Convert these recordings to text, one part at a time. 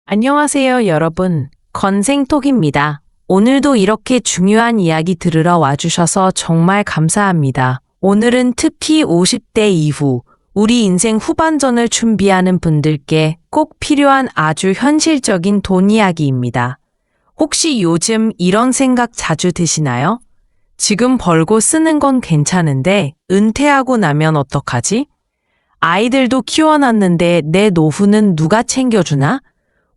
안녕하세요, 여러분. 건생톡입니다. 오늘도 이렇게 중요한 이야기 들으러 와주셔서 정말 감사합니다. 오늘은 특히 50대 이후 우리 인생 후반전을 준비하는 분들께 꼭 필요한 아주 현실적인 돈 이야기입니다. 혹시 요즘 이런 생각 자주 드시나요? 지금 벌고 쓰는 건 괜찮은데 은퇴하고 나면 어떡하지? 아이들도 키워놨는데 내 노후는 누가 챙겨주나?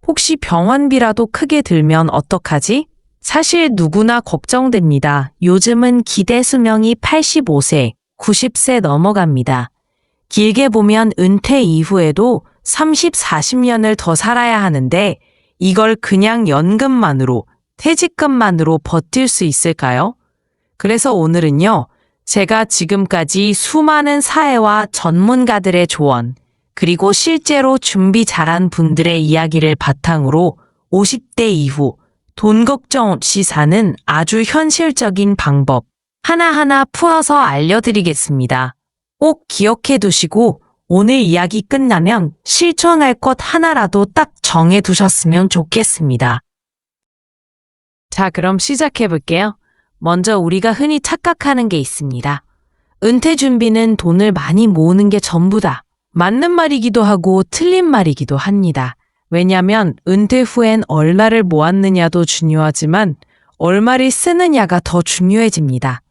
혹시 병원비라도 크게 들면 어떡하지? 사실 누구나 걱정됩니다. 요즘은 기대 수명이 85세, 90세 넘어갑니다. 길게 보면 은퇴 이후에도 30, 40년을 더 살아야 하는데 이걸 그냥 연금만으로, 퇴직금만으로 버틸 수 있을까요? 그래서 오늘은요, 제가 지금까지 수많은 사회와 전문가들의 조언, 그리고 실제로 준비 잘한 분들의 이야기를 바탕으로 50대 이후 돈 걱정 없이 사는 아주 현실적인 방법 하나하나 풀어서 알려드리겠습니다. 꼭 기억해 두시고 오늘 이야기 끝나면 실천할 것 하나라도 딱 정해 두셨으면 좋겠습니다. 자, 그럼 시작해 볼게요. 먼저 우리가 흔히 착각하는 게 있습니다. 은퇴 준비는 돈을 많이 모으는 게 전부다. 맞는 말이기도 하고 틀린 말이기도 합니다. 왜냐하면 은퇴 후엔 얼마를 모았느냐도 중요하지만 얼마를 쓰느냐가 더 중요해집니다.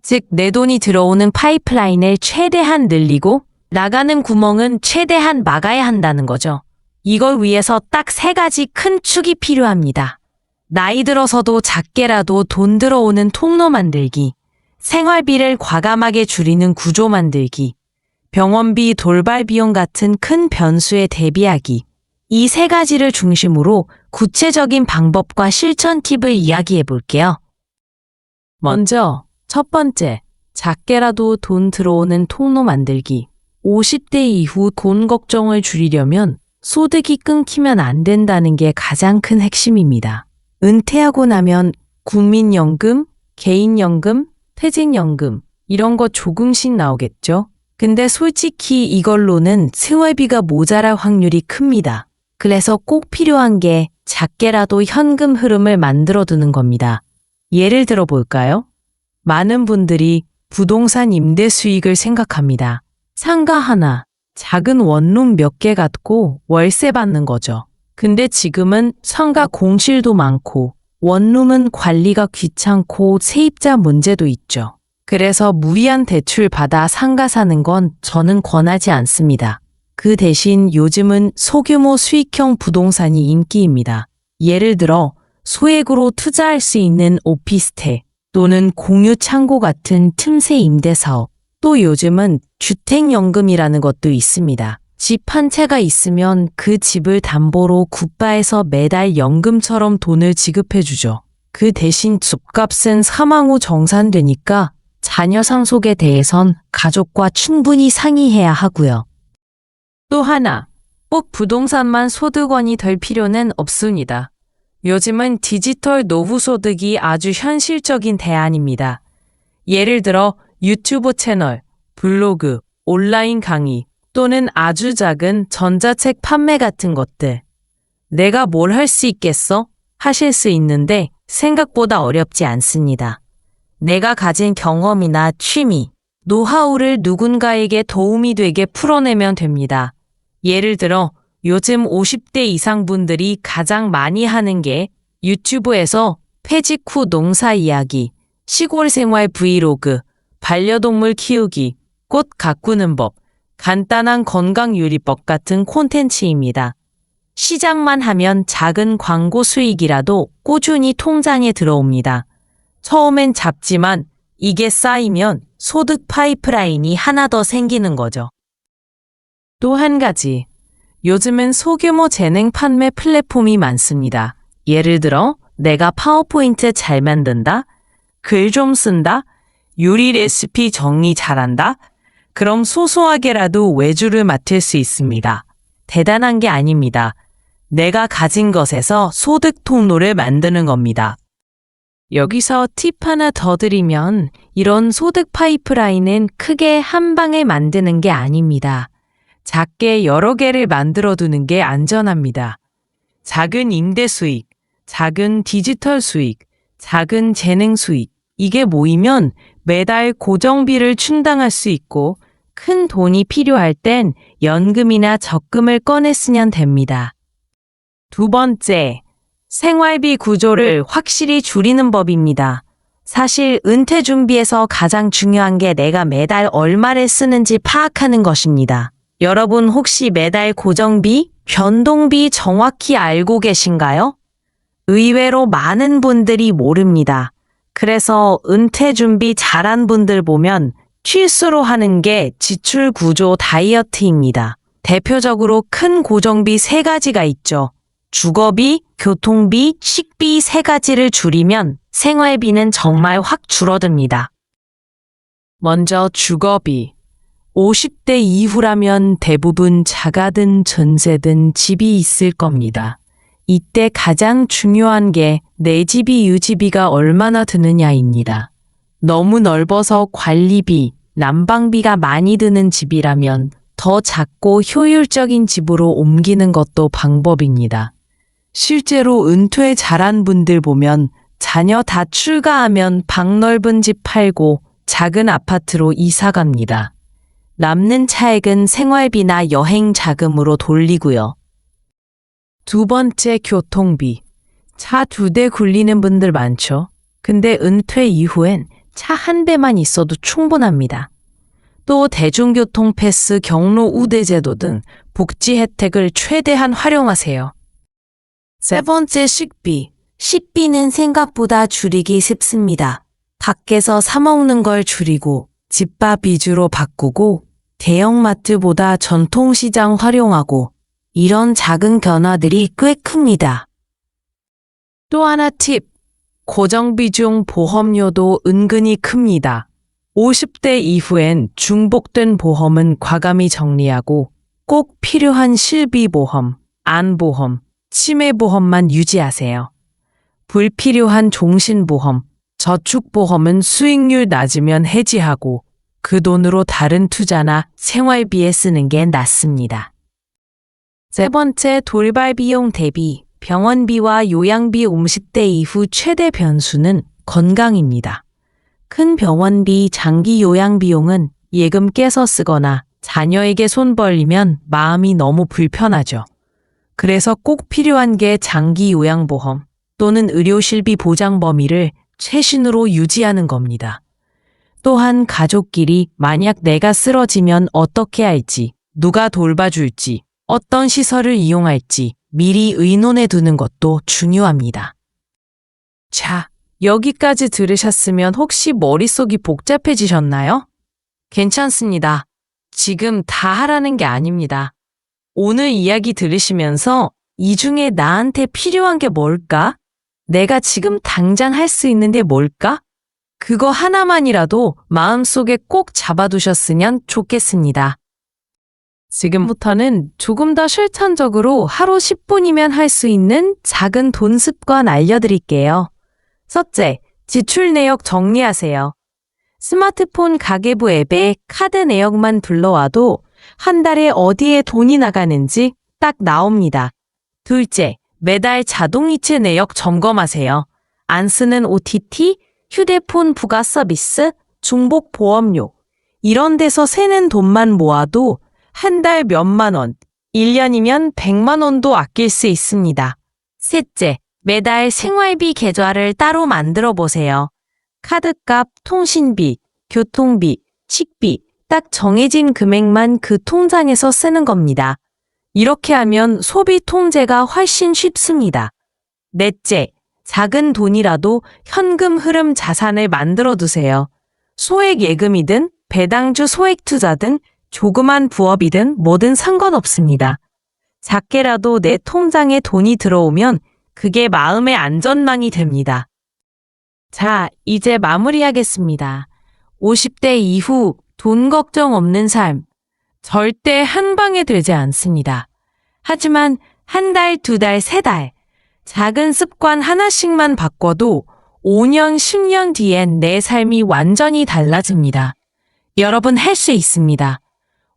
즉, 내 돈이 들어오는 파이프라인을 최대한 늘리고 나가는 구멍은 최대한 막아야 한다는 거죠. 이걸 위해서 딱 3가지 큰 축이 필요합니다. 나이 들어서도 작게라도 돈 들어오는 통로 만들기, 생활비를 과감하게 줄이는 구조 만들기, 병원비, 돌발 비용 같은 큰 변수에 대비하기. 이 3가지를 중심으로 구체적인 방법과 실천 팁을 이야기해 볼게요. 먼저 첫 번째, 작게라도 돈 들어오는 통로 만들기. 50대 이후 돈 걱정을 줄이려면 소득이 끊기면 안 된다는 게 가장 큰 핵심입니다. 은퇴하고 나면 국민연금, 개인연금, 퇴직연금 이런 거 조금씩 나오겠죠? 근데 솔직히 이걸로는 생활비가 모자랄 확률이 큽니다. 그래서 꼭 필요한 게 작게라도 현금 흐름을 만들어 두는 겁니다. 예를 들어 볼까요? 많은 분들이 부동산 임대 수익을 생각합니다. 상가 하나, 작은 원룸 몇 개 갖고 월세 받는 거죠. 근데 지금은 상가 공실도 많고 원룸은 관리가 귀찮고 세입자 문제도 있죠. 그래서 무리한 대출 받아 상가 사는 건 저는 권하지 않습니다. 그 대신 요즘은 소규모 수익형 부동산이 인기입니다. 예를 들어 소액으로 투자할 수 있는 오피스텔 또는 공유 창고 같은 틈새 임대 사업, 또 요즘은 주택연금이라는 것도 있습니다. 집 한 채가 있으면 그 집을 담보로 국가에서 매달 연금처럼 돈을 지급해주죠. 그 대신 집값은 사망 후 정산되니까 자녀 상속에 대해선 가족과 충분히 상의해야 하고요. 또 하나, 꼭 부동산만 소득원이 될 필요는 없습니다. 요즘은 디지털 노후 소득이 아주 현실적인 대안입니다. 예를 들어 유튜브 채널, 블로그, 온라인 강의 또는 아주 작은 전자책 판매 같은 것들. 내가 뭘 할 수 있겠어? 하실 수 있는데 생각보다 어렵지 않습니다. 내가 가진 경험이나 취미, 노하우를 누군가에게 도움이 되게 풀어내면 됩니다. 예를 들어 요즘 50대 이상 분들이 가장 많이 하는 게 유튜브에서 퇴직 후 농사 이야기, 시골 생활 브이로그, 반려동물 키우기, 꽃 가꾸는 법, 간단한 건강유리법 같은 콘텐츠입니다. 시작만 하면 작은 광고 수익이라도 꾸준히 통장에 들어옵니다. 처음엔 작지만 이게 쌓이면 소득 파이프라인이 하나 더 생기는 거죠. 또 한 가지, 요즘은 소규모 재능 판매 플랫폼이 많습니다. 예를 들어 내가 파워포인트 잘 만든다, 글 좀 쓴다, 요리 레시피 정리 잘한다, 그럼 소소하게라도 외주를 맡을 수 있습니다. 대단한 게 아닙니다. 내가 가진 것에서 소득 통로를 만드는 겁니다. 여기서 팁 하나 더 드리면 이런 소득 파이프라인은 크게 한 방에 만드는 게 아닙니다. 작게 여러 개를 만들어 두는 게 안전합니다. 작은 임대 수익, 작은 디지털 수익, 작은 재능 수익. 이게 모이면 매달 고정비를 충당할 수 있고 큰 돈이 필요할 땐 연금이나 적금을 꺼내 쓰면 됩니다. 두 번째, 생활비 구조를 확실히 줄이는 법입니다. 사실 은퇴 준비에서 가장 중요한 게 내가 매달 얼마를 쓰는지 파악하는 것입니다. 여러분 혹시 매달 고정비, 변동비 정확히 알고 계신가요? 의외로 많은 분들이 모릅니다. 그래서 은퇴 준비 잘한 분들 보면 필수로 하는 게 지출 구조 다이어트입니다. 대표적으로 큰 고정비 3가지가 있죠. 주거비, 교통비, 식비 3가지를 줄이면 생활비는 정말 확 줄어듭니다. 먼저 주거비. 50대 이후라면 대부분 자가든 전세든 집이 있을 겁니다. 이때 가장 중요한 게 내 집이 유지비가 얼마나 드느냐입니다. 너무 넓어서 관리비, 난방비가 많이 드는 집이라면 더 작고 효율적인 집으로 옮기는 것도 방법입니다. 실제로 은퇴 잘한 분들 보면 자녀 다 출가하면 방 넓은 집 팔고 작은 아파트로 이사 갑니다. 남는 차액은 생활비나 여행 자금으로 돌리고요. 두 번째, 교통비. 차 2대 굴리는 분들 많죠. 근데 은퇴 이후엔 차 1대만 있어도 충분합니다. 또 대중교통 패스, 경로 우대 제도 등 복지 혜택을 최대한 활용하세요. 세 번째, 식비. 식비는 생각보다 줄이기 쉽습니다. 밖에서 사 먹는 걸 줄이고 집밥 위주로 바꾸고 대형마트보다 전통시장 활용하고 이런 작은 변화들이 꽤 큽니다. 또 하나 팁. 고정비 중 보험료도 은근히 큽니다. 50대 이후엔 중복된 보험은 과감히 정리하고 꼭 필요한 실비보험, 안보험, 치매보험만 유지하세요. 불필요한 종신보험, 저축보험은 수익률 낮으면 해지하고 그 돈으로 다른 투자나 생활비에 쓰는 게 낫습니다. 세 번째, 돌발 비용 대비. 병원비와 요양비 50대 이후 최대 변수는 건강입니다. 큰 병원비, 장기 요양 비용은 예금 깨서 쓰거나 자녀에게 손 벌리면 마음이 너무 불편하죠. 그래서 꼭 필요한 게 장기 요양보험 또는 의료실비 보장 범위를 최신으로 유지하는 겁니다. 또한 가족끼리 만약 내가 쓰러지면 어떻게 할지, 누가 돌봐줄지, 어떤 시설을 이용할지 미리 의논해 두는 것도 중요합니다. 자, 여기까지 들으셨으면 혹시 머릿속이 복잡해지셨나요? 괜찮습니다. 지금 다 하라는 게 아닙니다. 오늘 이야기 들으시면서 이 중에 나한테 필요한 게 뭘까? 내가 지금 당장 할 수 있는 게 뭘까? 그거 하나만이라도 마음속에 꼭 잡아두셨으면 좋겠습니다. 지금부터는 조금 더 실천적으로 하루 10분이면 할 수 있는 작은 돈 습관 알려드릴게요. 첫째, 지출 내역 정리하세요. 스마트폰 가계부 앱에 카드 내역만 불러와도 한 달에 어디에 돈이 나가는지 딱 나옵니다. 둘째, 매달 자동이체 내역 점검하세요. 안 쓰는 OTT, 휴대폰 부가 서비스, 중복 보험료 이런 데서 새는 돈만 모아도 한 달 몇만 원, 1년이면 100만 원도 아낄 수 있습니다. 셋째, 매달 생활비 계좌를 따로 만들어 보세요. 카드값, 통신비, 교통비, 식비 딱 정해진 금액만 그 통장에서 쓰는 겁니다. 이렇게 하면 소비 통제가 훨씬 쉽습니다. 넷째, 작은 돈이라도 현금 흐름 자산을 만들어 두세요. 소액 예금이든 배당주 소액 투자든 조그만 부업이든 뭐든 상관없습니다. 작게라도 내 통장에 돈이 들어오면 그게 마음의 안전망이 됩니다. 자, 이제 마무리하겠습니다. 50대 이후 돈 걱정 없는 삶. 절대 한 방에 되지 않습니다. 하지만 한 달, 2달, 3달 작은 습관 하나씩만 바꿔도 5년, 10년 뒤엔 내 삶이 완전히 달라집니다. 여러분 할 수 있습니다.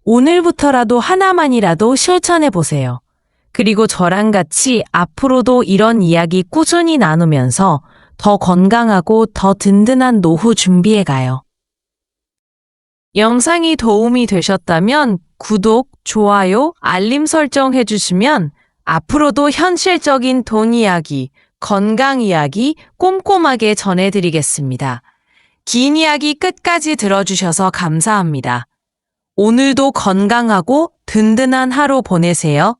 오늘부터라도 하나만이라도 실천해 보세요. 그리고 저랑 같이 앞으로도 이런 이야기 꾸준히 나누면서 더 건강하고 더 든든한 노후 준비해가요. 영상이 도움이 되셨다면 구독, 좋아요, 알림 설정 해주시면 앞으로도 현실적인 돈 이야기, 건강 이야기 꼼꼼하게 전해드리겠습니다. 긴 이야기 끝까지 들어주셔서 감사합니다. 오늘도 건강하고 든든한 하루 보내세요.